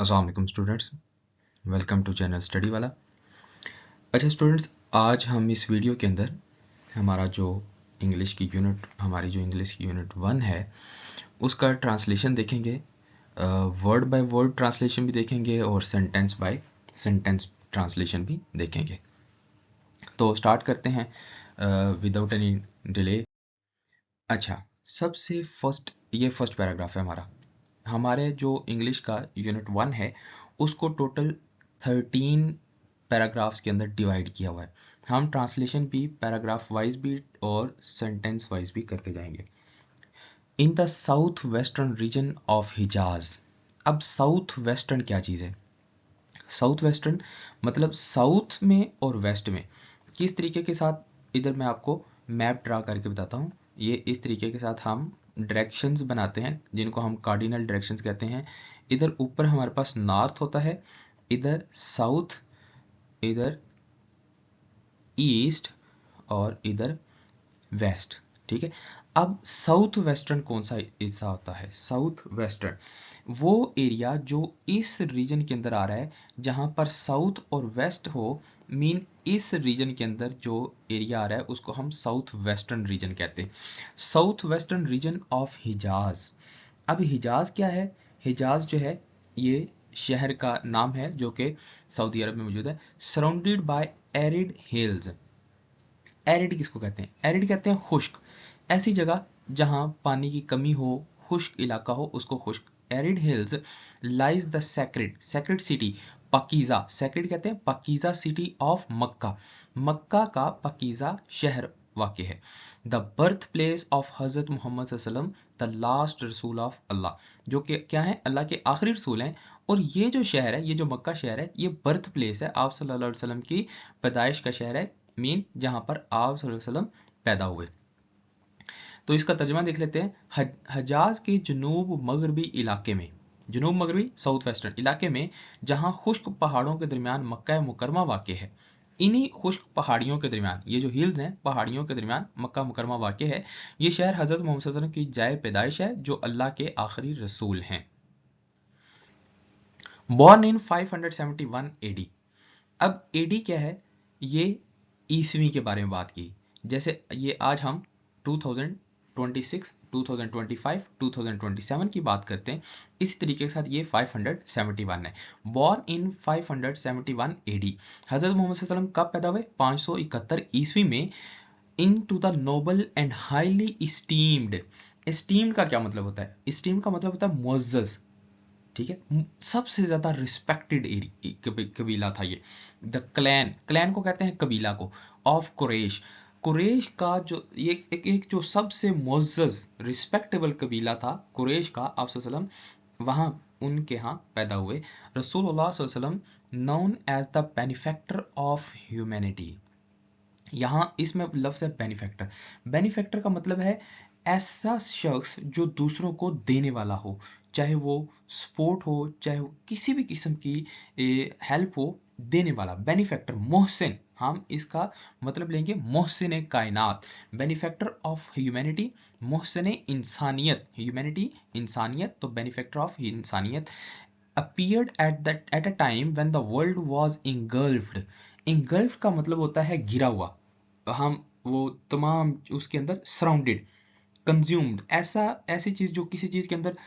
अस्सलाम वालेकुम students, welcome to channel study वाला। अच्छा स्टूडेंट्स, आज हम इस वीडियो के अंदर हमारी जो इंग्लिश की यूनिट 1 है उसका ट्रांसलेशन देखेंगे। वर्ड बाय वर्ड ट्रांसलेशन भी देखेंगे और सेंटेंस बाय सेंटेंस ट्रांसलेशन भी देखेंगे। तो स्टार्ट करते हैं विदाउट एनी डिले। अच्छा, सबसे फर्स्ट पैराग्राफ है हमारे जो इंग्लिश का यूनिट 1 है उसको टोटल 13 पैराग्राफ्स के अंदर डिवाइड किया हुआ है। हम ट्रांसलेशन भी पैराग्राफ वाइज भी और सेंटेंस वाइज भी करते जाएंगे। In the south western region of Hijaz. अब साउथ वेस्टर्न क्या चीज़ है? साउथ वेस्टर्न मतलब साउथ में और वेस्ट में किस तरीके के साथ, इधर मैं आपको मैप ड्रा करके बताता हूँ। ये इस तरीके के साथ हम डायरेक्शंस बनाते हैं जिनको हम कार्डिनल डायरेक्शंस कहते हैं। इधर ऊपर हमारे पास नॉर्थ होता है, इधर साउथ, इधर ईस्ट और इधर वेस्ट। ठीक है, अब साउथ वेस्टर्न कौन सा हिस्सा होता है? साउथ वेस्टर्न वो एरिया जो इस रीजन के अंदर आ रहा है जहां पर साउथ और वेस्ट हो। मीन इस रीजन के अंदर जो एरिया आ रहा है उसको हम साउथ वेस्टर्न रीजन कहते हैं। South western region of Hijaz. अब हिजाज क्या है? हिजाज जो है ये शहर का नाम है जो कि सऊदी अरब में मौजूद है। Surrounded by arid hills. Arid किसको कहते हैं? एरिड कहते हैं खुश्क, ऐसी जगह जहां पानी की कमी हो, खुश्क इलाका हो, उसको खुश्क। Arid hills lies the sacred city पकीजा। सेक्रेड कहते हैं पकीजा सिटी ऑफ मक्का। मक्का का पकीजा शहर वाक़ है। The birth place of Hazrat Muhammad सल्लल्लाहु अलैहि वसल्लम द लास्ट रसूल ऑफ अल्लाह, जो कि क्या है? अल्लाह के आखिरी रसूल हैं। और ये जो शहर है, ये जो मक्का शहर है, ये बर्थ प्लेस है, आप सल्लल्लाहु अलैहि वसल्लम की पैदाइश का शहर है। मीन जहां पर आप सल्लल्लाहु अलैहि वसल्लम पैदा हुए। तो इसका तर्जमा देख लेते हैं। हजाज के जनूब मगरबी इलाके में, जनूब मगरबी साउथ वेस्टर्न इलाके में जहां खुश्क पहाड़ों के दरमियान मक्का मुकरमा वाक़ है। इन्हीं खुश्क पहाड़ियों के दरमियान, ये जो हिल्स हैं पहाड़ियों के दरमियान मक्का मुकरमा वाक़ है। ये शहर हजरत मोहम्मद सल्लल्लाहु अलैहि वसल्लम की जाए पैदाइश है जो अल्लाह के आखिरी रसूल हैं। Born in 571 AD. अब एडी क्या है? ये ईसवी के बारे में बात की। जैसे ये आज हम 2026, 2025, 2027 की बात करते हैं, इसी तरीके के साथ ये 571 है। Born in 571 AD. हजरत मोहम्मद सल्लल्लाहु अलैहि वसल्लम कब पैदा हुए? 571 ईस्वी में। In to the noble and highly esteemed. Esteemed का क्या मतलब होता है? इस्टीम्ड का मतलब होता है मुअज़्ज़ज़। ठीक है, सबसे ज्यादा रिस्पेक्टेड कबीला था ये। द क्लैन को कहते हैं कबीला को, ऑफ कुरैश। कुरैश का जो ये एक जो सबसे मुअज़्ज़ज़ रिस्पेक्टेबल कबीला था कुरैश का, आप सल्लम वहां उनके यहाँ पैदा हुए। रसूलुल्लाह सल्लम known as the benefactor of humanity. यहाँ इसमें लफ्ज़ है बेनिफैक्टर। बेनिफैक्टर का मतलब है ऐसा शख्स जो दूसरों को देने वाला हो, चाहे वो सपोर्ट हो, चाहे वो किसी भी किस्म की हेल्प हो, देने वाला बेनिफैक्टर। मोहसिन, हम इसका मतलब लेंगे मोहसिन कायनात, बेनिफैक्टर ऑफ ह्यूमैनिटी, मोहसिन इंसानियत। ह्यूमैनिटी इंसानियत, तो बेनिफैक्टर ऑफ इंसानियत। appeared at a time when the world was engulfed। engulfed का मतलब होता है घिरा हुआ। हम वो तमाम उसके अंदर सराउंडेड, कंज्यूम्ड, ऐसी चीज जो किसी चीज के अंदर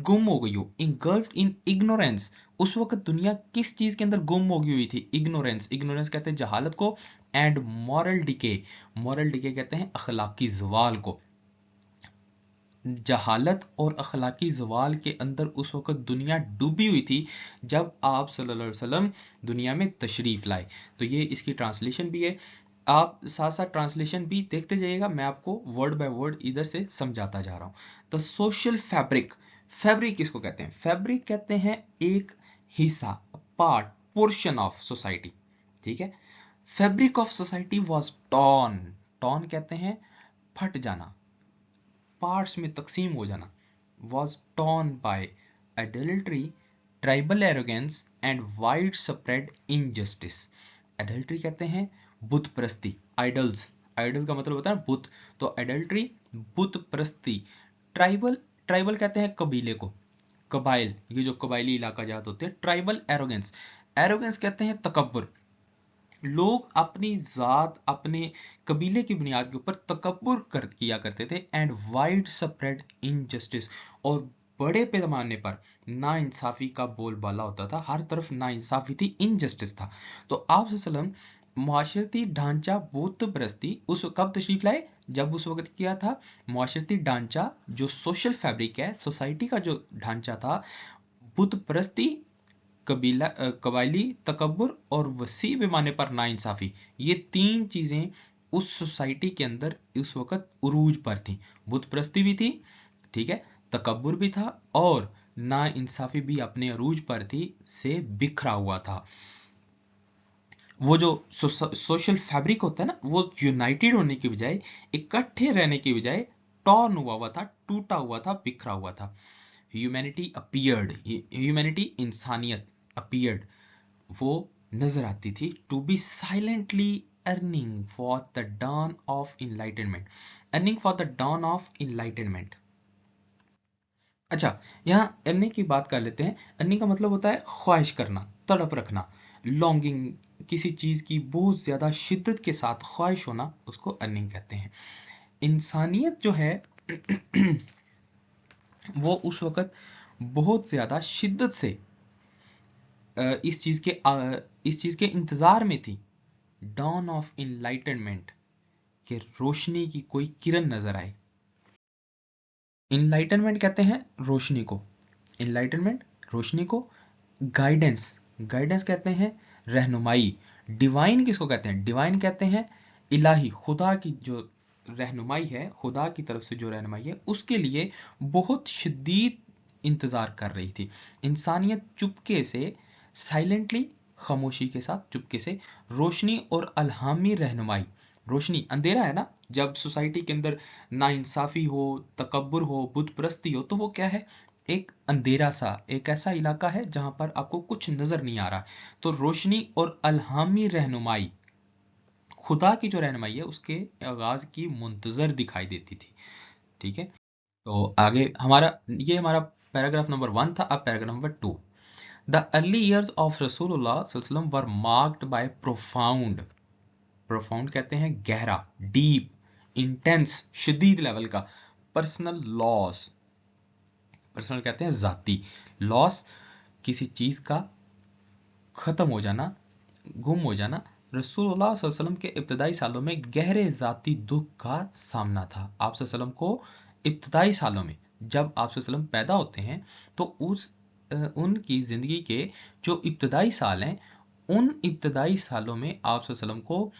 गुम हो गई हो। engulfed in ignorance। उस वक्त दुनिया किस चीज के अंदर गुम हो गई हुई थी? इग्नोरेंस। इग्नोरेंस कहते हैं जहालत को। And moral decay, moral decay कहते हैं अखलाकी जवाल को। जहालत और अखलाकी जवाल के अंदर उस वक्त दुनिया डूबी हुई थी जब आप सल्लल्लाहु अलैहि वसल्लम दुनिया में तशरीफ लाए। तो ये इसकी ट्रांसलेशन भी है। आप साथ साथ ट्रांसलेशन भी देखते जाइएगा, मैं आपको वर्ड बाय वर्ड इधर से समझाता जा रहा हूँ। The social fabric. फैब्रिक किसको कहते हैं? फैब्रिक कहते हैं एक हिस्सा, पार्ट, पोर्शन ऑफ सोसाइटी। ठीक है, fabric of society was torn. Torn कहते हैं फट जाना, पार्ट्स में तकसीम हो जाना। was torn by adultery, tribal arrogance and widespread injustice। adultery कहते हैं बुत प्रस्ती, idols। आइडल का मतलब होता है बुत, तो adultery बुत प्रस्ती। ट्राइबल, ट्राइबल कहते हैं कबीले को, कबाइल, ये जो कबाइली इलाका जात होते हैं, ट्राइबल एरोगेंस, एरोगेंस कहते हैं तकब्बुर, लोग अपनी जात अपने कबीले की बुनियाद के ऊपर तकब्बुर किया करते थे। एंड वाइड स्प्रेड इनजस्टिस, और बड़े पैमाने पर नाइंसाफी का बोलबाला होता था, हर तरफ नाइंसाफी थी, इनजस्टिस था। तो आप सल्लम माशरती ढांचा बुत परस्ती उस कब तशरीफ लाए, जब उस वक्त किया था माशरती ढांचा, जो सोशल फैब्रिक है, सोसाइटी का जो ढांचा था, बुत परस्ती, कबायली तकब्बुर और वसी पैमाने पर नाइंसाफी, ये तीन चीजें उस सोसाइटी के अंदर उस वक्त उरूज पर थी। बुत परस्ती भी थी, ठीक है, तकब्बुर भी था, और नाइंसाफी भी अपने अरूज पर थी, से बिखरा हुआ था। वो जो सोशल फैब्रिक होता है ना, वो यूनाइटेड होने की बजाय, इकट्ठे रहने की बजाय टॉर्न हुआ था, टूटा हुआ था, बिखरा हुआ था। ह्यूमैनिटी अपीयर्ड, ह्यूमैनिटी इंसानियत अपीयर्ड, वो नजर आती थी, to be silently yearning for the dawn of enlightenment, yearning for the dawn of enlightenment. अच्छा, यहाँ अर्निंग की बात कर लेते हैं। अर्निंग का मतलब होता है ख्वाहिश करना, तड़प रखना, लॉन्गिंग, किसी चीज की बहुत ज्यादा शिद्दत के साथ ख्वाहिश होना, उसको अर्निंग कहते हैं। इंसानियत जो है वो उस वक्त बहुत ज्यादा शिद्दत से इस चीज के इंतजार में थी, डॉन ऑफ इनलाइटनमेंट, के रोशनी की कोई किरण नजर आए। इनलाइटनमेंट कहते हैं रोशनी को, इनलाइटनमेंट रोशनी को। गाइडेंस, गाइडेंस कहते हैं रहनुमाई। डिवाइन किसको कहते हैं, डिवाइन कहते हैं इलाही, खुदा की जो रहनुमाई है, खुदा की तरफ से जो रहनुमाई है, उसके लिए बहुत शदीद इंतजार कर रही थी। इंसानियत चुपके से, साइलेंटली, खामोशी के साथ, चुपके से रोशनी और अल्हामी रहनुमाई, रोशनी, अंधेरा है ना, जब सोसाइटी के अंदर नाइंसाफी हो, तकब्बुर हो, बुत परस्ती हो, तो वो क्या है, एक अंधेरा सा, एक ऐसा इलाका है जहां पर आपको कुछ नजर नहीं आ रहा। तो रोशनी और अल्हामी रहनुमाई, खुदा की जो रहनुमाई है, उसके आगाज की मुंतजर दिखाई देती थी। ठीक है, तो आगे ये हमारा पैराग्राफ नंबर 1 था। अब paragraph number 2। The early years of रसूलुल्लाह सल्लल्लाहु अलैहि वसल्लम वर मार्क्ड बाय प्रोफाउंड, प्रोफाउंड कहते हैं गहरा, डीप, इंटेंस, शदीद लेवल का, पर्सनल लॉस, पर्सनल कहते हैं जाती, लॉस, किसी चीज का खत्म हो जाना, गुम हो जाना। रसूलुल्लाह सल्लल्लाहु अलैहि वसल्लम के इब्तदाई सालों में गहरे जाती दुख का सामना था। आप सल्लल्लाहु अलैहि वसल्लम को इब्तदाई सालों में, जब आप सल्लल्लाहु अलैहि वसल्लम पैदा होते हैं, तो उनकी जिंदगी के जो इब्तदाई साल हैं, उन इब्तदाई सालों में आप सल्लल्लाहु अलैहि वसल्लम को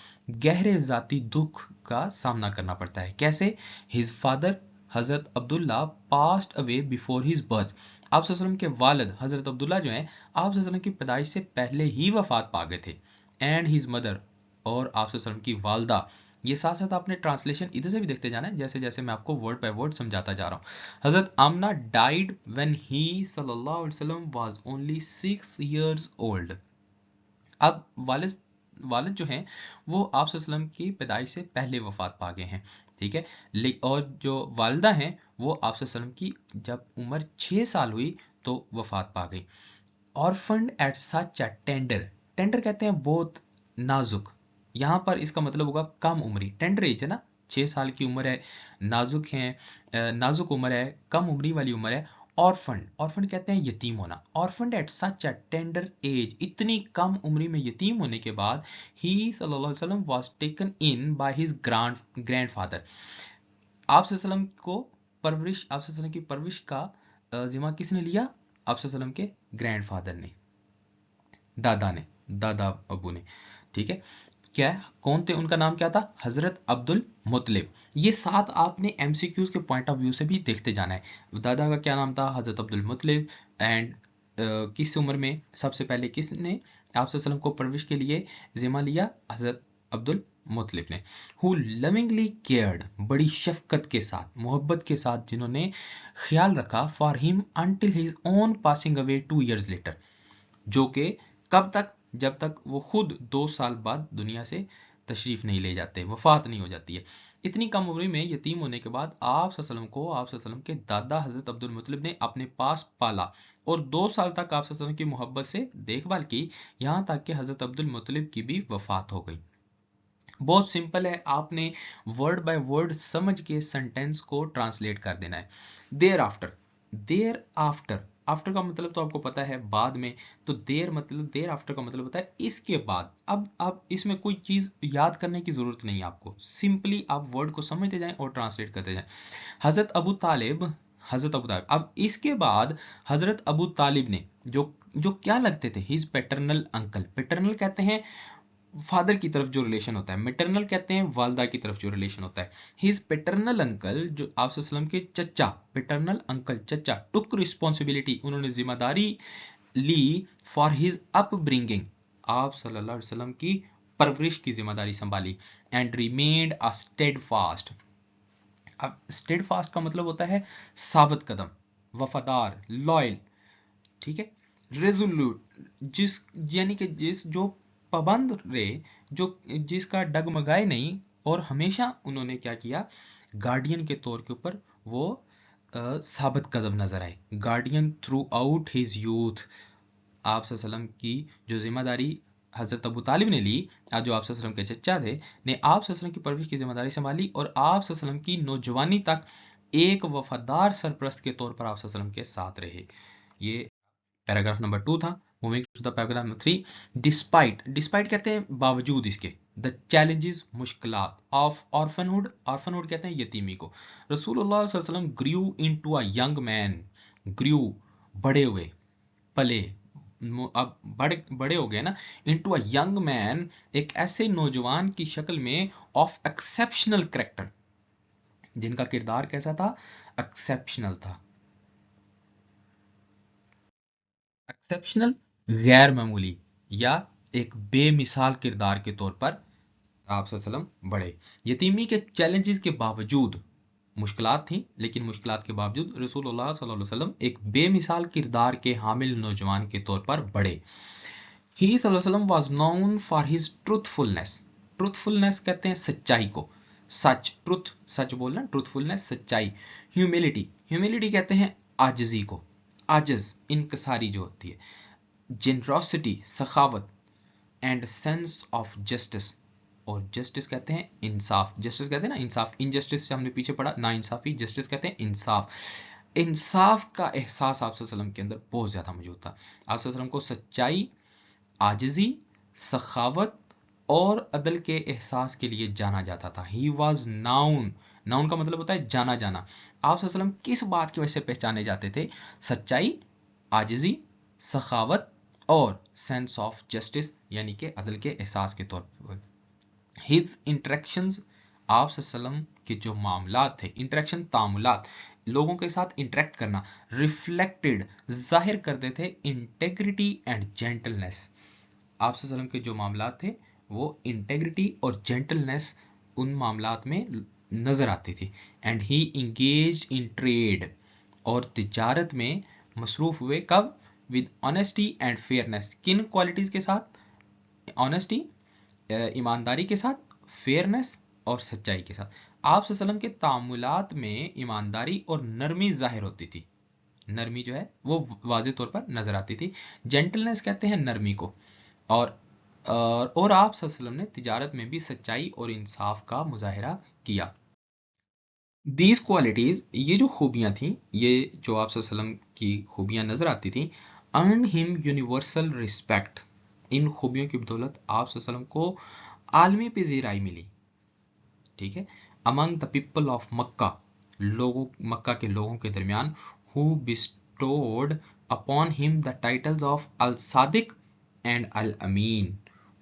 गहरे जाती दुख का सामना करना पड़ता है। कैसे? हिज फादर हजरत Abdullah passed away before his birth, आप वसल्लम के वालिद हजरत अब्दुल्ला जो हैं, आप वसल्लम की पैदाइश से पहले ही वफात पा गए थे। एंड हिज मदर, और आप वसल्लम की वालदा। ये साथ साथ आपने ट्रांसलेशन इधर से भी देखते जाना है, जैसे जैसे मैं आपको वर्ड बाय वर्ड समझाता जा रहा हूँ। हजरत आमना डाइड व्हेन ही सल्लल्लाहु अलैहि वसल्लम वाज ओनली 6 years old। अब वालिद जो हैं, वो आप वसल्लम की पैदाइश से पहले वफात पा गए हैं। ठीक है, और जो वालदा हैं, वो आप वसल्लम की जब उम्र 6 साल हुई तो वफात पा गई। Orphaned at such a tender, tender कहते हैं बहुत नाजुक, यहाँ पर इसका मतलब होगा कम उम्री, टेंडर एज है ना, 6 साल की उम्र है, नाजुक है, नाजुक उम्र है, कम उम्री वाली उम्र है। ऑर्फन्ड, ऑर्फन्ड कहते हैं यतीम होना। Orphaned at such a tender age, इतनी कम उम्री में यतीम होने के बाद, ही सल्लल्लाहु अलैहि वसल्लम was taken in by his grandfather. आप वसल्लम को परवरिश, आप वसल्लम की परवरिश का जिम्मा किसने लिया? आप वसल्लम के ग्रैंडफादर ने, दादा ने, दादा अबू ने। ठीक है, क्या कौन थे, उनका नाम क्या था? हजरत अब्दुल मुत्तलिब। ये साथ आपने एमसीक्यूज के पॉइंट ऑफ व्यू से भी देखते जाना है। दादा का क्या नाम था? हजरत अब्दुल मुत्तलिब। एंड किस उम्र में सबसे पहले किसने आप वसल्लम को परवरिश के लिए जिम्मा लिया? हजरत अब्दुल मुत्तलिब ने। हु लविंगली केयर्ड, बड़ी शफकत के साथ, मोहब्बत के साथ जिन्होंने ख्याल रखा, for him until his own passing away 2 years later, जो कि कब तक? जब तक वो खुद 2 साल बाद दुनिया से तशरीफ नहीं ले जाते, वफात नहीं हो जाती है। इतनी कम उम्र में यतीम होने के बाद आप सल्लल्लाहु अलैहि वसल्लम को आप सल्लल्लाहु अलैहि वसल्लम के दादा हजरत अब्दुल मुत्तलिब ने अपने पास पाला और 2 साल तक आप सल्लल्लाहु अलैहि वसल्लम की मोहब्बत से देखभाल की, यहाँ तक कि हजरत अब्दुल मुत्तलिब की भी वफात हो गई। बहुत सिंपल है, आपने वर्ड बाय वर्ड समझ के सेंटेंस को ट्रांसलेट कर देना है। Thereafter, thereafter, after का मतलब तो आपको पता है बाद में, तो देयर मतलब देयर आफ्टर का मतलब होता है इसके बाद। अब इसमें कोई चीज याद करने की जरूरत नहीं है आपको, सिंपली आप वर्ड को समझते जाएं और ट्रांसलेट करते जाएं। हजरत अबू तालिब, हजरत अबू तालिब, अब इसके बाद हजरत अबू तालिब ने जो जो क्या लगते थे, हिज पैटर्नल अंकल, पैटर्नल कहते हैं फादर की तरफ जो रिलेशन होता है, मैटरनल कहते हैं वालदा की तरफ जो रिलेशन होता है। हिज पैटर्नल अंकल, जो आप सल्लम के चचा, पैटर्नल अंकल चचा, टुक रिस्पॉन्सिबिलिटी, उन्होंने जिम्मेदारी ली फॉर हिज अपब्रिंगिंग, आप सल्लल्लाहु अलैहि वसल्लम की परवरिश की जिम्मेदारी संभाली, एंड रिमेन्ड अ स्टेडफास्ट। अब स्टेडफास्ट का मतलब होता है साबित कदम, वफादार, लॉयल, ठीक है, रेजोल्यूट, जिस यानी कि जिस जो पाबंद रहे, जो जिसका डगमगाए नहीं, और हमेशा उन्होंने क्या किया, गार्डियन के तौर के ऊपर वो साबित कदम नजर आए, guardian through out his youth. आप सल्लम की जो जिम्मेदारी हजरत अबू तालिब ने ली, जो आप सल्लम के चचा थे, ने आप सल्लम की परवरिश की जिम्मेदारी संभाली और आप सल्लम की नौजवानी तक एक वफादार सरप्रस्त के तौर पर आप सल्लम के साथ रहे। ये पैराग्राफ नंबर 2 था। Moving to the paragraph number 3, despite, despite कहते हैं बावजूद इसके, द चैलेंजेस, मुश्किलात ऑफ ऑर्फनहुड, ऑर्फनहुड कहते हैं यतीमी को, रसूलुल्लाह सल्लल्लाहु अलैहि वसल्लम grew into a young man, grew बड़े हुए, पले, अब बड़े बड़े हो गए ना, इनटू अ यंग मैन, एक ऐसे नौजवान की शक्ल में, ऑफ एक्सेप्शनल कैरेक्टर, जिनका किरदार कैसा था, एक्सेप्शनल था। एक्सेप्शनल, गैर मामूली, या एक बेमिसाल किरदार के तौर पर आप सल्लम बड़े। यतीमी के चैलेंजेस के बावजूद, मुश्किलात थी लेकिन मुश्किलात के बावजूद रसूलुल्लाह सल्लल्लाहु अलैहि वसल्लम एक बेमिसाल किरदार के हामिल नौजवान के तौर पर बड़े। ही सल्लल्लाहु अलैहि वसल्लम was known for his truthfulness, truthfulness कहते हैं सच्चाई को, सच, ट्रुथ, सच बोलना, ट्रूथफुलनेस सच्चाई। ह्यूमिलिटी, ह्यूमिलिटी कहते हैं आजिजी को, आजिज इनकसारी जो होती है। जेनरोसिटी, सखावत, एंड सेंस ऑफ जस्टिस, और जस्टिस कहते हैं इंसाफ, जस्टिस कहते हैं ना इंसाफ, इनजस्टिस से हमने पीछे पढ़ा ना इंसाफी, जस्टिस कहते हैं इंसाफ। इंसाफ का एहसास आप सल्लम के अंदर बहुत ज्यादा मौजूद था। आप सल्लम को सच्चाई, आजिजी, सखावत और अदल के एहसास के लिए जाना जाता था। ही वॉज नाउन, नाउन का मतलब होता है जाना जाना। आप सल्लम किस बात की वजह से पहचाने जाते थे, सच्चाई, आजिजी, सखावत और सेंस ऑफ जस्टिस यानी कि अदल के एहसास के तौर पर। हिज इंटरेक्शंस, आप सल्लम के जो मामलात थे, इंटरेक्शन तामुलात, लोगों के साथ इंटरेक्ट करना, रिफ्लेक्टेड जाहिर करते थे इंटेग्रिटी एंड जेंटलनेस। आप सल्लम के जो मामलात थे वो इंटेग्रिटी और जेंटलनेस उन मामलात में नजर आती थी। And he engaged in trade, और तिजारत में मसरूफ हुए, कब, विद ऑनेस्टी एंड फेयरनेस, किन क्वालिटीज के साथ, ऑनेस्टी ईमानदारी के साथ, फेयरनेस और सच्चाई के साथ। आप सल्लम के तामुलात में ईमानदारी और नरमी जाहिर होती थी, नरमी जो है वो वाज़ेह तौर पर नजर आती थी। जेंटलनेस कहते हैं नरमी को, और आप सल्लम ने तिजारत में भी सच्चाई और इंसाफ का मुजाहिरा किया। दीज क्वालिटीज, ये जो खूबियां थी, ये जो आप सल्लम की खूबियां नजर आती थी, अर्न हिम यूनिवर्सल रिस्पेक्ट, इन खूबियों की बदौलत आप सल्लम को आलमी पजीराई मिली, ठीक है, among the people of Mecca, लोगों, मक्का के लोगों के दरमियान, who bestowed upon him the titles of Al Sadiq and Al Amin.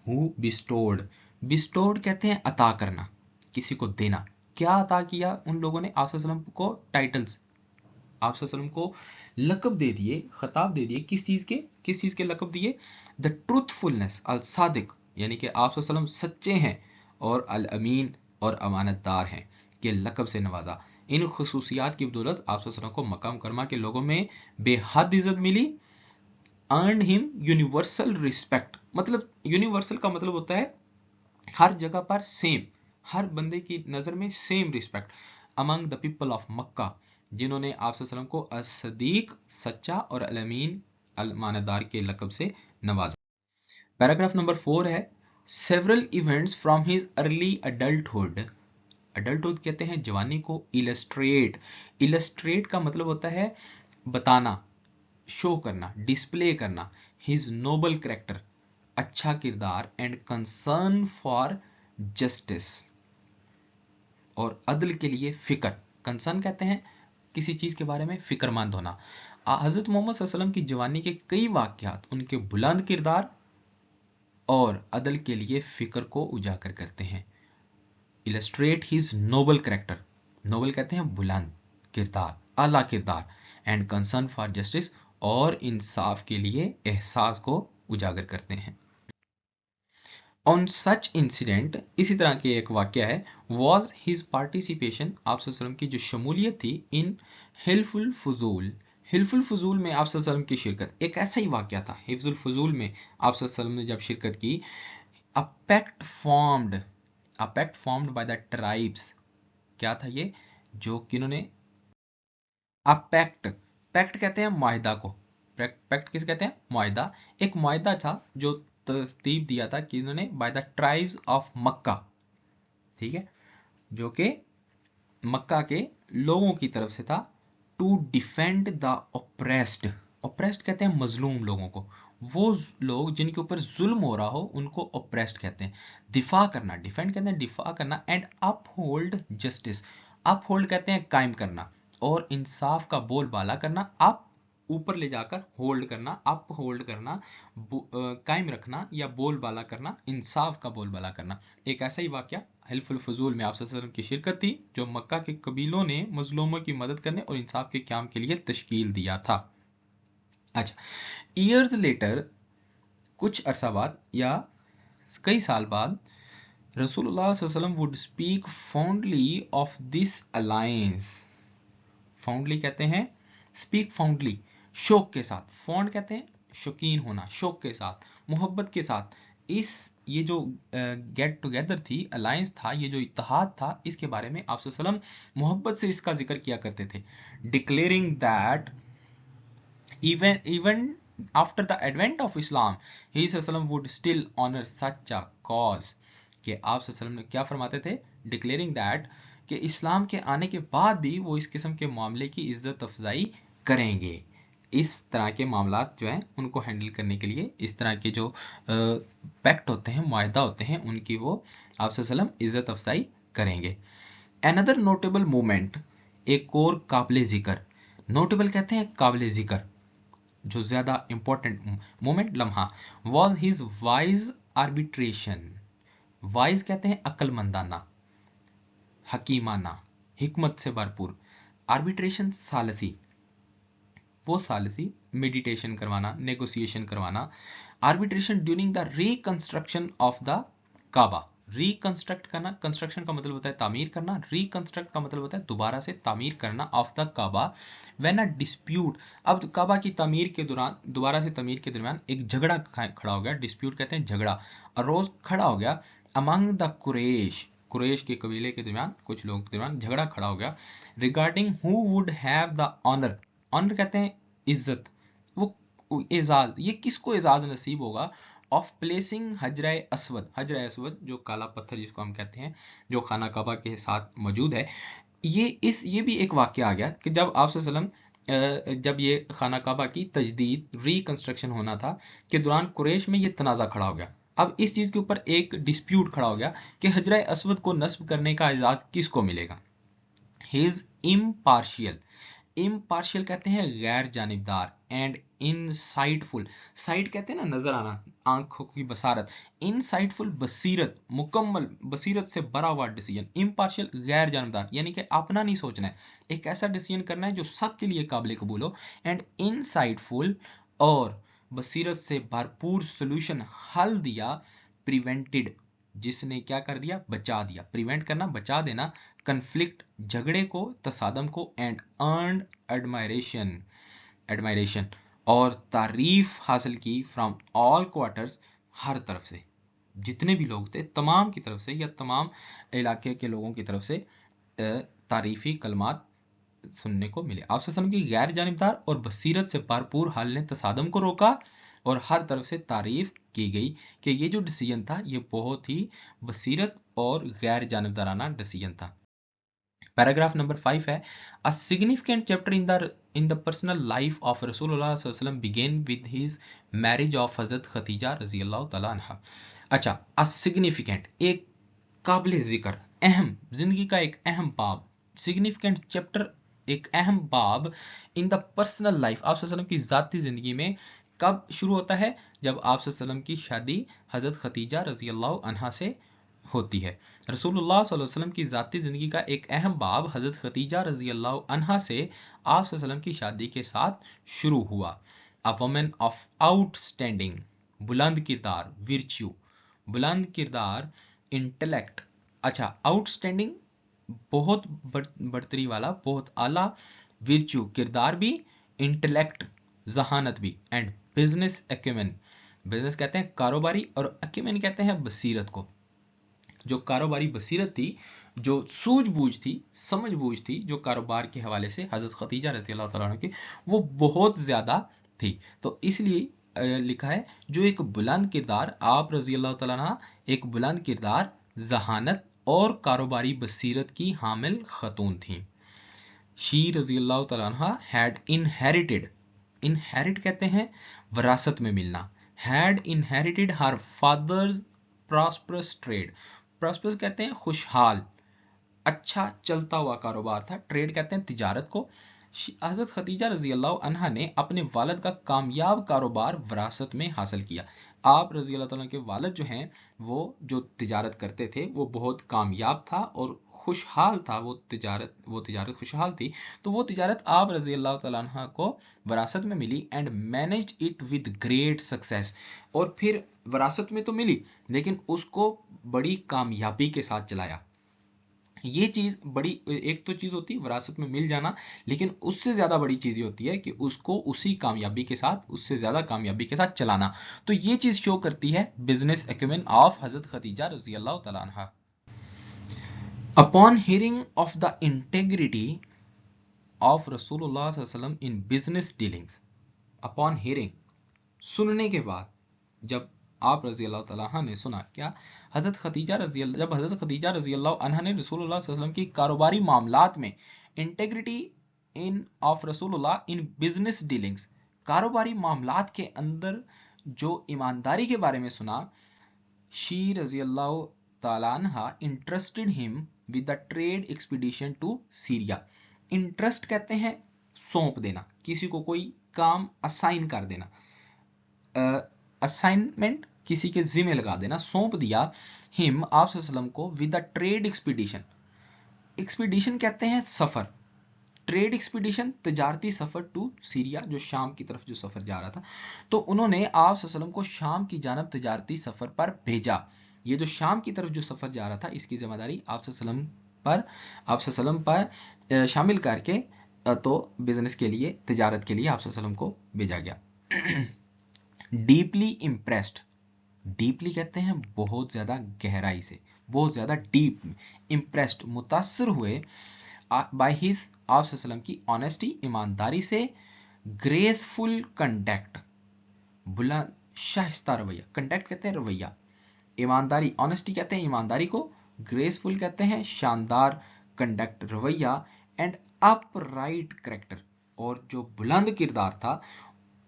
Who bestowed, bestowed कहते हैं अता करना, किसी को देना। क्या अता किया उन लोगों ने आप सल्लम को, टाइटल्स, आप सल्लम को लकब दे दिए, खिताब दे दिए, किस चीज के लकब दिए, द ट्रूथफुलनेस, अल सादिक यानी कि आप सल्लम सच्चे हैं, और अल अमीन और अमानतदार हैं, के लकब से नवाजा। इन खसूसियात की बदौलत आप सल्लम को मक्का मुकरमा के लोगों में बेहद इज्जत मिली। अर्न हिम यूनिवर्सल रिस्पेक्ट, मतलब यूनिवर्सल का मतलब होता है हर जगह पर सेम, हर बंदे की नज़र में same respect among the people of Mecca, जिन्होंने आप सल्लल्लाहु अलैहि वसल्लम को असदीक सच्चा और अलमीन अलमानदार के लक़ब से नवाजा। पैराग्राफ नंबर 4 है several events from his early adulthood. Adulthood कहते हैं जवानी को। इलस्ट्रेट, इलस्ट्रेट का मतलब होता है बताना, शो करना, डिस्प्ले करना। हिज नोबल कैरेक्टर, अच्छा किरदार, एंड कंसर्न फॉर जस्टिस, और अदल के लिए फिक्र। कंसर्न कहते हैं किसी चीज के बारे में फिक्रमंद होना। हजरत मोहम्मद सल्लल्लाहु अलैहि वसल्लम की जवानी के कई वाकयात उनके बुलंद किरदार और अदल के लिए फिक्र को उजागर करते हैं। Illustrate his noble character, noble कहते हैं बुलंद किरदार, आला किरदार, एंड कंसर्न फॉर जस्टिस, और इंसाफ के लिए एहसास को उजागर करते हैं। ऑन सच इंसिडेंट, इसी तरह के एक वाक्य है, वॉज हिज पार्टिसिपेशन, आप सल्लल्लाहु अलैहि वसल्लम की जो शमूलियत थी, इन हिल्फुल फजूल, हिल्फुल फजूल में आप सल्लल्लाहु अलैहि वसल्लम की शिरकत। एक ऐसा ही वाक्य था, हिफ्जुल फजूल में आप सल्लल्लाहु अलैहि वसल्लम ने जब शिरकत की। A pact formed, a pact formed by the tribes, क्या था ये, जो किन्होंने, अ पैक्ट, पैक्ट कहते हैं माहिदा को, पैक्ट किसे कहते हैं, माहिदा। एक माहिदा था जो तरतीब दिया था कि इन्होंने बाय द ट्राइब्स ऑफ मक्का, ठीक है, जो कि मक्का के लोगों की तरफ से था, to defend the oppressed, oppressed कहते हैं मजलूम लोगों को, वो लोग जिनके ऊपर जुल्म हो रहा हो उनको ओप्रेस्ड कहते हैं। दिफा करना, डिफेंड कहते हैं दिफा करना, एंड अपहोल्ड जस्टिस, अपहोल्ड कहते हैं कायम करना, और इंसाफ का बोलबाला करना। अप ऊपर ले जाकर, होल्ड करना, अप होल्ड करना, कायम रखना या बोलबाला करना, इंसाफ का बोलबाला करना। एक ऐसा ही वाक्य हिल्फुल फजूल में आप सल्लल्लाहु अलैहि वसल्लम की शिरकत थी, जो मक्का के कबीलों ने मजलूमों की मदद करने और इंसाफ के क़याम के लिए तश्कील दिया था। अच्छा, ईयर्स लेटर, कुछ अरसा बाद या कई साल बाद, रसूलुल्लाह सल्लल्लाहु अलैहि वसल्लम would speak fondly of this alliance. Fondly कहते हैं, स्पीक फाउंडली, शौक के साथ, फॉन्ड कहते हैं शौकीन होना, शौक के साथ, मोहब्बत के साथ। इस ये जो गेट टुगेदर थी, अलायंस था, ये जो इत्तेहाद था, इसके बारे में आप सल्लल्लाहु अलैहि वसल्लम मोहब्बत से इसका जिक्र किया करते थे। Declaring that even after the advent of Islam, he वसल्लम would still honor such a cause, कि आप वसल्लम ने क्या फरमाते थे, डिक्लेयरिंग दैट, कि इस्लाम के आने के बाद भी वो इस किस्म के मामले की इज्जत अफजाई करेंगे। इस तरह के मामलात जो हैं उनको हैंडल करने के लिए इस तरह के जो पैक्ट होते हैं, मुआहदा होते हैं, उनकी वो आप वसल्लम इज्जत अफजाई करेंगे। अनदर नोटेबल मोमेंट, एक और काबिल ज़िक्र, नोटेबल कहते हैं काबिल ज़िक्र, जो ज़्यादा इंपॉर्टेंट मोमेंट, लम्हा, was his wise arbitration. Wise कहते हैं अक्लमंदाना, हकीमाना, हिकमत से भरपूर। आर्बिट्रेशन सालसी, वो सालसी मेडिटेशन करवाना, नेगोशिएशन करवाना। Arbitration during the reconstruction of the Kaaba, reconstruct करना, कंस्ट्रक्शन का मतलब होता है तामीर करना, रिकंस्ट्रक्ट का मतलब होता है दोबारा से तामीर करना, of the Kaaba. When a dispute, अब काबा की तामीर के दौरान, दोबारा से तामीर के दरमियान एक झगड़ा खड़ा हो गया, डिस्प्यूट कहते हैं झगड़ा, अरोज खड़ा हो गया, अमंग द कुरैश, कुरैश के कबीले के दरमियान, कुछ लोगों के दरमियान झगड़ा खड़ा हो गया, regarding who would have the honour, honour कहते हैं इज्जत, वो एजाज, ये किसको एजाज नसीब होगा, ऑफ प्लेसिंग हजरा असवद, हजरा असवद जो काला पत्थर जिसको हम कहते हैं, जो खाना काबा के साथ मौजूद है। ये भी एक वाक्य आ गया कि जब आप सल्लल्लाहु अलैहि वसल्लम, जब ये खाना काबा की तजदीद, रिकंस्ट्रक्शन होना था, के दौरान कुरैश में ये तनाज़ा खड़ा हो गया। अब इस चीज़ के ऊपर एक डिस्प्यूट खड़ा हो गया कि हजरा असवद को नस्ब करने का एजाज किसको मिलेगा। हिज इम्पार्शियल, इम्पार्शियल कहते हैं गैर जानिबदार, एंड इनसाइटफुल, साइट कहते हैं ना नजर आना, आंखों की बसारत, इनसाइटफुल बसीरत, मुकम्मल बसीरत से भरा हुआ डिसीजन। इम्पार्शियल गैर जानिबदार, यानी कि अपना नहीं सोचना है, एक ऐसा डिसीजन करना है जो सबके लिए काबिल कबूल हो। एंड इनसाइटफुल, और बसीरत से भरपूर सोल्यूशन, हल दिया, प्रिवेंटेड, जिसने क्या कर दिया, बचा दिया, प्रिवेंट करना, बचा देना, कन्फ्लिक्ट, झगड़े को, तसादम को, एंड अर्न एडमायरेशन, एडमायरेशन, और तारीफ हासिल की, फ्रॉम ऑल क्वार्टर्स, हर तरफ से। जितने भी लोग थे तमाम की तरफ से या तमाम इलाके के लोगों की तरफ से तारीफी कलमात सुनने को मिले। आप सल्लल्लाहु अलैहि वसल्लम की गैर जानिबदार और बसीरत से भरपूर हाल ने तसादम को रोका और हर तरफ से तारीफ की गई कि ये जो डिसीजन था ये बहुत ही बसीरत और गैर जानिबदाराना डिसीजन था। पैराग्राफ नंबर 5 है, a significant chapter in the personal life of रसूलुल्लाह सल्लल्लाहु अलैहि वसल्लम began with his marriage of हजरत खदीजा रजी अल्लाह तआला अन्हा। अच्छा, अ सिग्निफिकेंट एक काबिल जिक्र अहम जिंदगी का एक अहम बाब, सिग्निफिकेंट चैप्टर एक अहम बाब इन द पर्सनल लाइफ आप सल्लल्लाहु अलैहि वसल्लम की जाती जिंदगी में कब शुरू होता है? जब आप सल्लल्लाहु अलैहि वसल्लम की शादी हजरत खदीजा रजी अल्लाह अन्हा से होती है। रसूलुल्लाह सल्लल्लाहु अलैहि वसल्लम की जाती ज़िंदगी का एक अहम बाब हज़रत खदीजा रज़ी अल्लाह अन्हा से आप सल्लल्लाहु अलैहि वसल्लम की शादी के साथ शुरू हुआ। अ वुमन ऑफ आउटस्टैंडिंग, बुलंद किरदार, विर्च्यू, बुलंद किरदार, इंटेलेक्ट। अच्छा, आउटस्टैंडिंग बहुत बढ़तरी वाला, बहुत आला, विर्च्यू किरदार भी, इंटेलेक्ट जहानत भी, एंड बिजनेस एक्यूमेन, बिजनेस कहते हैं कारोबारी और एक्यूमेन कहते हैं बसीरत को। जो कारोबारी बसीरत थी, जो सूझबूझ थी, समझबूझ थी, जो कारोबार के हवाले से हजरत खदीजा रज़ी अल्लाह तआला अन्हा की वो बहुत ज़्यादा थी। तो इसलिए लिखा है जो एक बुलंद किरदार, आप रज़ी अल्लाह तआला अन्हा एक बुलंद किरदार, जहानत और कारोबारी बसीरत की हामिल खतून थी। शी रज़ी अल्लाह तआला अन्हा हैड इनहेरिटेड, इनहेरिट कहते हैं विरासत में मिलना, had inherited her father's prosperous trade, prosperous कहते हैं खुशहाल, अच्छा चलता हुआ कारोबार था, ट्रेड कहते हैं तिजारत को। हजरत खदीजा रजी अल्लाह अन्हा ने अपने वालिद का कामयाब कारोबार विरासत में हासिल किया। आप रजी अल्लाह तआला के वालिद जो हैं वो जो तिजारत करते थे वो बहुत कामयाब था और खुशहाल था, वो तिजारत खुशहाल थी। तो वो तिजारत आप रजी अल्लाह तआला अन्हा को विरासत में मिली and managed it with great success, और फिर विरासत में तो मिली लेकिन उसको बड़ी कामयाबी के साथ चलाया। ये चीज बड़ी, एक तो चीज होती है विरासत में मिल जाना, लेकिन उससे ज्यादा बड़ी चीज ये होती है कि उसको उसी कामयाबी के साथ, उससे ज्यादा कामयाबी के साथ चलाना। तो ये चीज शो करती है बिजनेस एक्यूमेन ऑफ हजरत खदीजा रजी अल्लाह तआला अन्हा। Upon hearing of the integrity of रसूलुल्लाह सल्लल्लाहु अलैहि वसल्लम in business dealings, upon hearing सुनने के बाद, जब आप रजी अल्लाह तआला अन्हा ने सुना, क्या जब हजरत खदीजा रजी अल्लाह अन्हा ने रसूलुल्लाह सल्लल्लाहु अलैहि वसल्लम की कारोबारी मामलात में इंटेग्रिटी इन ऑफ रसूलुल्लाह इन बिजनेस डीलिंग्स, कारोबारी मामलात के अंदर जो ईमानदारी के बारे में सुना, शी रजी अल्लाह तआला अन्हा entrusted him with the trade expedition to Syria. Entrust कहते हैं सौंप देना, किसी को कोई काम असाइन कर देना, असाइनमेंट किसी के जिम्मे लगा देना, सौंप दिया, हिम आप सल्लल्लाहु अलैहि वसल्लम को with the trade expedition, expedition कहते हैं सफर, ट्रेड एक्सपीडिशन तजारती सफर टू सीरिया, जो शाम की तरफ जो सफर जा रहा था। तो उन्होंने आप सल्लल्लाहु अलैहि वसल्लम को शाम की जानब तजारती सफर पर भेजा। ये जो शाम की तरफ जो सफर जा रहा था इसकी जिम्मेदारी आप सल्लल्लाहु अलैहि वसल्लम पर शामिल करके तो बिजनेस के लिए, तिजारत के लिए आप सल्लल्लाहु अलैहि वसल्लम को भेजा गया। डीपली इम्प्रेस्ड, डीपली कहते हैं बहुत ज्यादा गहराई से, बहुत ज्यादा डीप, इम्प्रेस्ड मुतासर हुए बाय हिज आप वसल्लम की ऑनेस्टी, ईमानदारी से, ग्रेसफुल कंडक्ट, बुलंद शाइस्ता रवैया, कंडक्ट कहते हैं रवैया, ईमानदारी, ऑनेस्टी कहते हैं ईमानदारी को, ग्रेसफुल कहते हैं शानदार कंडक्ट रवैया, एंड अपराइट करेक्टर, और जो बुलंद किरदार था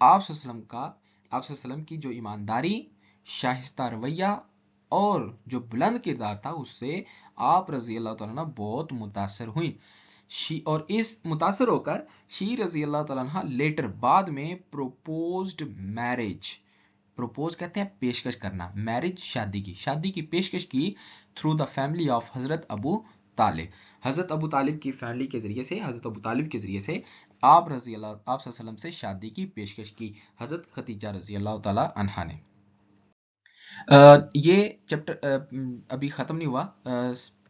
आप वसल्लम का, आप वसल्लम की जो ईमानदारी, शाइस्ता रवैया और जो बुलंद किरदार था उससे आप रजी अल्लाह तआला बहुत मुतासर हुई। और इस मुतासर होकर शी रजी अल्लाह तआला लेटर बाद में प्रोपोज्ड मैरिज, प्रोपोज कहते हैं पेशकश करना, मैरिज शादी की पेशकश की, थ्रू द फैमिली ऑफ हजरत अबू तालिब, हजरत अबू तालिब की फैमिली के जरिए से, हजरत अबू तालिब के जरिए से आप रजी अल्लाह आप सल्लल्लाहु अलैहि वसल्लम से शादी की पेशकश की हजरत खदीजा रजी अल्लाह तआला अन्हा ने। ये चैप्टर अभी खत्म नहीं हुआ,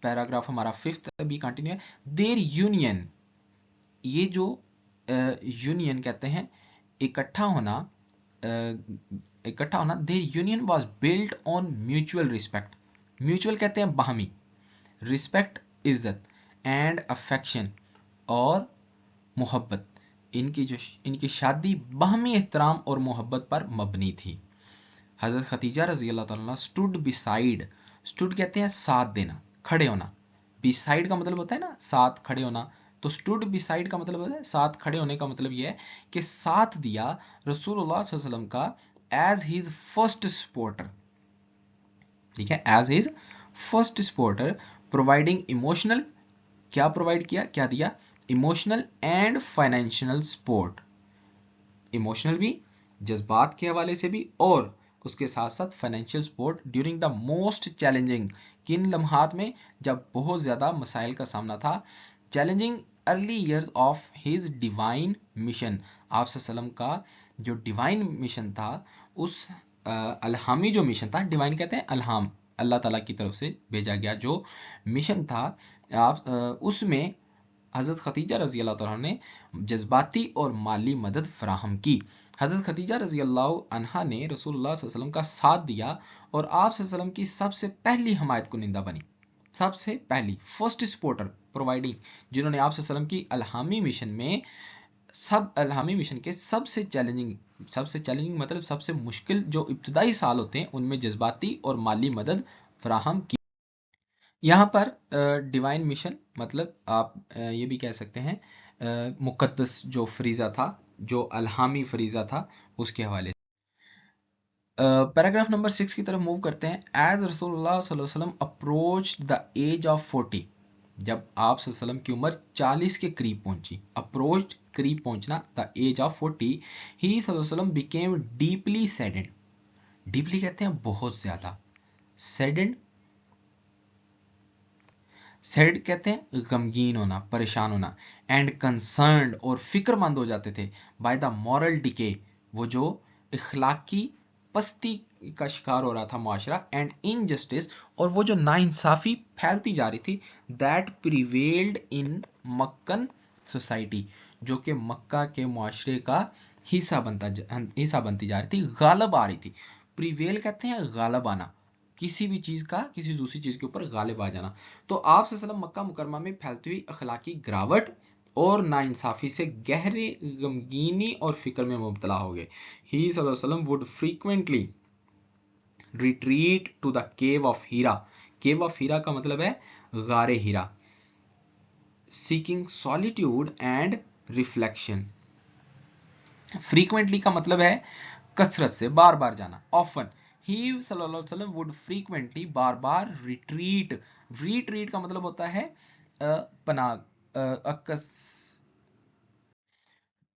पैराग्राफ हमारा 5th अभी कंटिन्यू है। देयर यूनियन, ये जो यूनियन कहते हैं इकट्ठा होना, इकट्ठा होना, their union was built on mutual respect. Mutual कहते हैं बाहमी, रिस्पेक्ट इज्जत, एंड अफेक्शन और मोहब्बत। इनकी शादी बाहमी एहतराम और मोहब्बत पर मबनी थी। हज़रत खदीजा रजी अल्लाह तआला स्टूड बिसाइड, स्टूड कहते हैं साथ देना, खड़े होना। बिसाइड का मतलब होता है ना साथ खड़े होना, तो स्टूड बिसाइड का मतलब होता है साथ खड़े होने का मतलब यह है कि साथ दिया रसूलुल्लाह सल्लल्लाहु अलैहि वसल्लम का एज हिज फर्स्ट सपोर्टर। ठीक है, as his first supporter, providing emotional, क्या प्रोवाइड किया, क्या दिया, emotional and financial support. Emotional भी, जज्बात के हवाले से भी, और उसके साथ साथ financial support during the most challenging, किन लम्हात में, जब बहुत ज़्यादा मसाइल का सामना था, challenging early years of his divine mission. आप सल्लम का जो डिवाइन मिशन था, उस अल्हामी जो मिशन था, डिवाइन कहते हैं अल्हाम, अल्लाह ताला की तरफ से भेजा गया जो मिशन था, आप उसमें हज़रत खदीजा रजी अल्लाह तआला ने जज्बाती और माली मदद फराहम की। हज़रत खदीजा रजी अल्लाह अन्हा ने रसूलुल्लाह सल्लल्लाहु अलैहि वसल्लम का साथ दिया और आप सल्लल्लाहु अलैहि वसल्लम की सबसे पहली हमायत कुनिंदा बनी, सबसे पहली फर्स्ट सपोर्टर प्रोवाइडिंग, जिन्होंने आप सल्लल्लाहु अलैहि वसल्लम की अल्हामी मिशन में अल्हामी मिशन के सबसे चैलेंजिंग मतलब सबसे मुश्किल जो इब्तदाई साल होते हैं उनमें जज्बाती और माली मदद फराहम की। यहाँ पर डिवाइन मिशन मतलब आप ये भी कह सकते हैं मुक़द्दस जो फरीज़ा था, जो अल्हामी फरीज़ा था, उसके हवाले से। पैराग्राफ नंबर 6 की तरफ मूव करते हैं। एज रसूलुल्लाह सल्लल्लाहु अलैहि वसल्लम अप्रोच्ड द एज ऑफ 40, जब आप सल्लल्लाहु अलैहि वसल्लम की उम्र 40 के करीब पहुंची, अप्रोच्ड करीब पहुंचना, द एज ऑफ 40, ही सल्लल्लाहु अलैहि वसल्लम बिकेम डीपली सैडेंड, डीपली कहते हैं बहुत ज़्यादा, सैडेंड, सैड कहते हैं गमगीन होना, परेशान होना, एंड कंसर्न्ड और फिक्रमंद हो जाते थे, बाय द मॉरल डिके, वो जो इखलाकी पस्ती का शिकार हो रहा था माशरा, एंड इनजस्टिस, और वो जो नाइंसाफ़ी फैलती जा रही थी, दैट प्रिवेल्ड इन मक्कन सोसाइटी, जो कि मक्का के माशरे का हिस्सा बनती जा रही थी, गालब आ रही थी। प्रिवेल कहते हैं गालब आना, किसी भी चीज़ का किसी दूसरी चीज़ के ऊपर गालिब आ जाना। तो आप सल्लल्लाहु मक्का मुकरमा में फैलती हुई अखलाकी गिरावट और नाइंसाफ़ी से गहरे गमगीनी और फिक्र में मुब्तला हो गए। ही सल्लल्लाहु अलैहि वसल्लम would frequently retreat to the cave of Hira, cave of Hira का मतलब है गारे हीरा, seeking solitude and reflection. Frequently का मतलब है कसरत से, बार बार जाना, ऑफन। ही सल्लल्लाहु अलैहि वसल्लम would frequently, bar bar, retreat, retreat का मतलब होता है पनाह, अकस,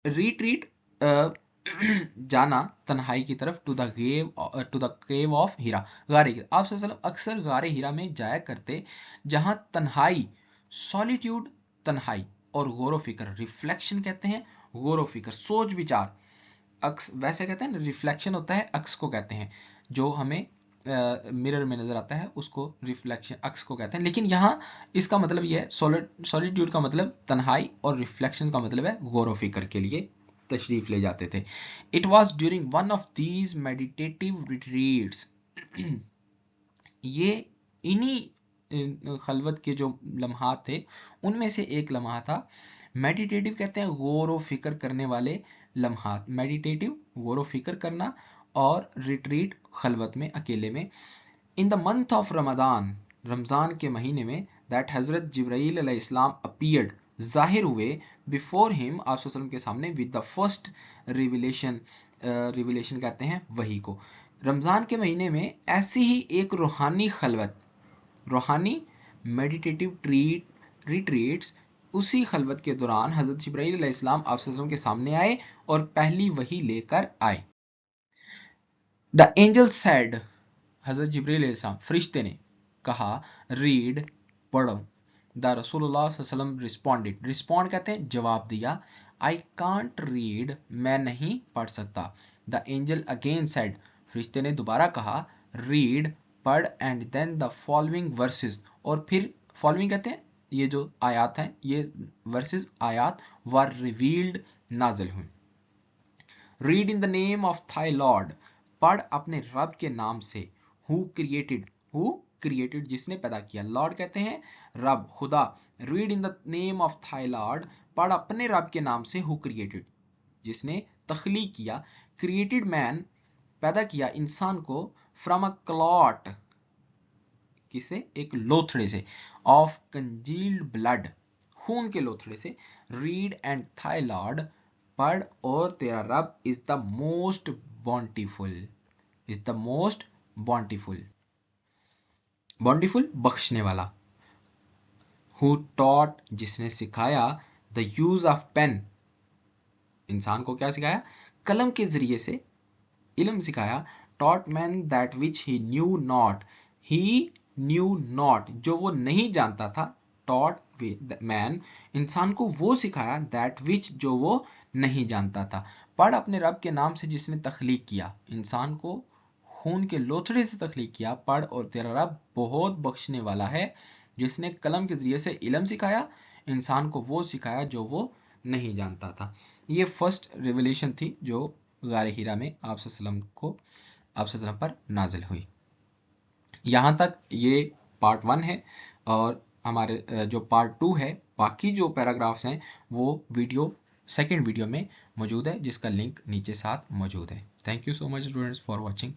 रिट्रीट जाना तन्हाई की तरफ, टू द केव ऑफ हीरा, गारे हीरा। आप सल्लल्लाहु अलैहि वसल्लम अक्सर गारे हीरा में जाया करते, जहां तन्हाई, सॉलिट्यूड तन्हाई, और गौर फिक्र, रिफ्लेक्शन कहते हैं गौर फिक्र, सोच विचार, अक्स वैसे कहते हैं ना, रिफ्लेक्शन होता है अक्स को कहते हैं, जो हमें मिरर में नजर आता है उसको रिफ्लेक्शन अक्स को कहते हैं, लेकिन यहाँ इसका मतलब यह है, सॉलिट्यूड का मतलब तन्हाई और रिफ्लेक्शन का मतलब है गौर फिक्र के लिए तशरीफ ले जाते थे। It was during one of these meditative retreats, ये इन्हीं खलवत के जो लम्हात थे उनमें से एक लम्हा था। मेडिटेटिव कहते हैं गौर व फिक्र करने वाले लम्हात, मेडिटेटिव गौर व फिक्र करना, और रिट्रीट खलवत में, अकेले में। In the month of Ramadan, Ramzan के महीने में, दैट हज़रत जिब्राईल अलैहिस्सलाम अपीयर्ड, जाहिर हुए, बिफोर हिम, आप वसल्लम के सामने, with the first revelation, revelation कहते हैं वही को। रमज़ान के महीने में ऐसी ही एक रूहानी खलवत, रूहानी मेडिटेटिव रिट्रीट्स, उसी खलवत के दौरान हज़रत जिब्राईल अलैहिस्सलाम आप वसल्लम के सामने आए और पहली वही लेकर आए। द एंजल सेड, हज़रत जिब्रील अलैहिस्सलाम फरिश्ते ने कहा, रीड पढ़ो। द रसूलुल्लाह सल्लल्लाहु अलैहि वसल्लम रिस्पॉन्डेड, रिस्पॉन्ड कहते हैं जवाब दिया, आई कांट रीड, मैं नहीं पढ़ सकता। द एंजल अगेन सेड, फरिश्ते ने दोबारा कहा, रीड पढ़, and then the following verses, और फिर फॉलोइंग कहते हैं ये जो आयात हैं, ये वर्सेस आयात, वर रिवील्ड, नाजिल हुई। Read in the name of thigh Lord, पढ़ अपने रब के नाम से। हु क्रिएटेड, जिसने पैदा किया। लॉर्ड कहते हैं रब, खुदा। Read in the name of thigh Lord, पढ़ अपने रब के नाम से। हु क्रिएटेड, जिसने तख्लीक किया। क्रिएटेड मैन, पैदा किया इंसान को। फ्रॉम अ क्लॉट, किसे, एक लोथड़े से। ऑफ कंजील्ड ब्लड, खून के लोथड़े से। रीड एंड थाई लॉर्ड, पढ़ और तेरा रब। Is the most bountiful, is the most bountiful, bountiful बख्शने वाला। हु टॉट, जिसने सिखाया। द यूज ऑफ पेन, इंसान को क्या सिखाया, कलम के जरिए से इल्म सिखाया। Taught man that which he new not, he new not, जो वो नहीं जानता था। टॉट मैन, इंसान को वो सिखाया। दैट विच, जो वो नहीं जानता था। पढ़ अपने रब के नाम से जिसने तख्लीक किया, इंसान को खून के लोथड़े से तख्लीक किया। पढ़ और तेरा रब बहुत बख्शने वाला है, जिसने कलम के जरिए से इल्म सिखाया, इंसान को वो सिखाया जो वो नहीं जानता था। ये फर्स्ट रिवलेशन थी जो गारे हीरा में आप सल्लम पर नाजिल हुई। यहाँ तक ये पार्ट 1 है, और हमारे जो पार्ट 2 है, बाकी जो पैराग्राफ्स हैं वो सेकेंड वीडियो में मौजूद है, जिसका लिंक नीचे साथ मौजूद है। Thank you so much students for watching.